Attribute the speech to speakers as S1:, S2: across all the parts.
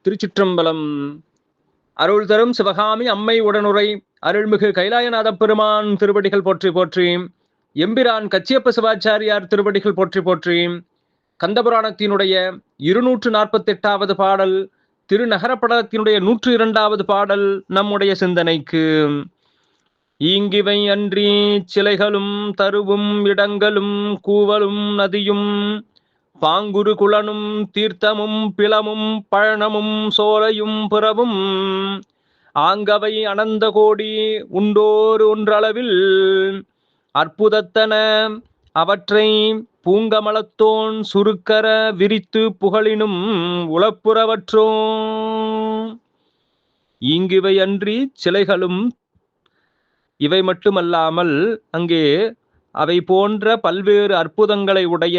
S1: திருச்சிற்றம்பலம். அருள் தரும் சிவகாமி அம்மை உடனுரை அருள்மிகு கைலாயநாத பெருமான் திருவடிகள் போற்றி போற்றி. எம்பிரான் கச்சியப்ப சிவாச்சாரியார் திருவடிகள் போற்றி போற்றி. கந்தபுராணத்தினுடைய 248வது பாடல், திருநகரப்படத்தினுடைய 102வது பாடல் நம்முடைய சிந்தனைக்கு. ஈங்கிவை அன்றி சிலைகளும் தருவும் இடங்களும் கூவலும் நதியும் பாங்குரு குளனும் தீர்த்தமும் பிளமும் பழனமும் சோலையும் பிறவும் ஆங்கவை அனந்த கோடி உண்டோர் ஒன்றளவில் அற்புதத்தன அவற்றை பூங்கமலத்தோன் சுருக்கர விரித்து புகழினும் உளப்புறவற்றோ. ஈங்கிவை அன்றி சிலைகளும், இவை மட்டுமல்லாமல் அங்கே அவை போன்ற பல்வேறு அற்புதங்களை உடைய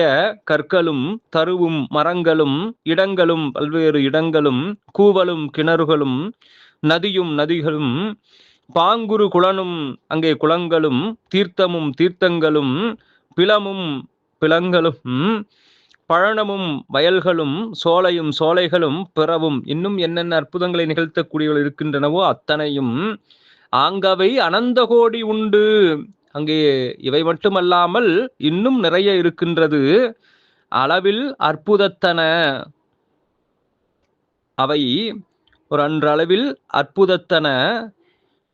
S1: கற்களும் தருவும் மரங்களும் இடங்களும் பல்வேறு இடங்களும் கூவலும் கிணறுகளும் நதிகளும் பாங்குரு குளனும் அங்கே குளங்களும் தீர்த்தமும் தீர்த்தங்களும் பிளமும் பிளங்களும் பழனமும் வயல்களும் சோலையும் சோலைகளும் பிறவும் இன்னும் என்னென்ன அற்புதங்களை நிகழ்த்தக்கூடியவர்கள் இருக்கின்றனவோ அத்தனையும் ஆங்கவை அனந்த கோடி உண்டு. அங்கே இவை மட்டுமல்லாமல் இன்னும் நிறைய இருக்கின்றது. அளவில் அற்புதத்தன, அவை ஒரு அன்றளவில் அற்புதத்தன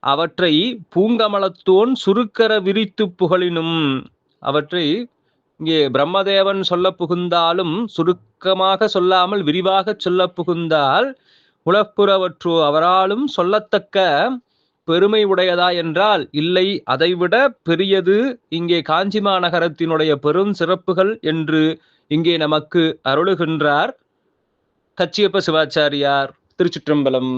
S1: அவற்றை பூங்கமலத்தோன் சுருக்கர விரித்து புகழினும். அவற்றை இங்கே பிரம்மதேவன் சொல்ல புகுந்தாலும் சுருக்கமாக சொல்லாமல் விரிவாக சொல்ல புகுந்தால் உலப்புறவற்றோ அவராலும் சொல்லத்தக்க பெருமை உடையதா என்றால் இல்லை, அதைவிட பெரியது இங்கே காஞ்சி மாநகரத்தினுடைய பெரும் சிறப்புகள் என்று இங்கே நமக்கு அருளுகின்றார் கச்சியப்ப சிவாச்சாரியார். திருச்சிற்றம்பலம்.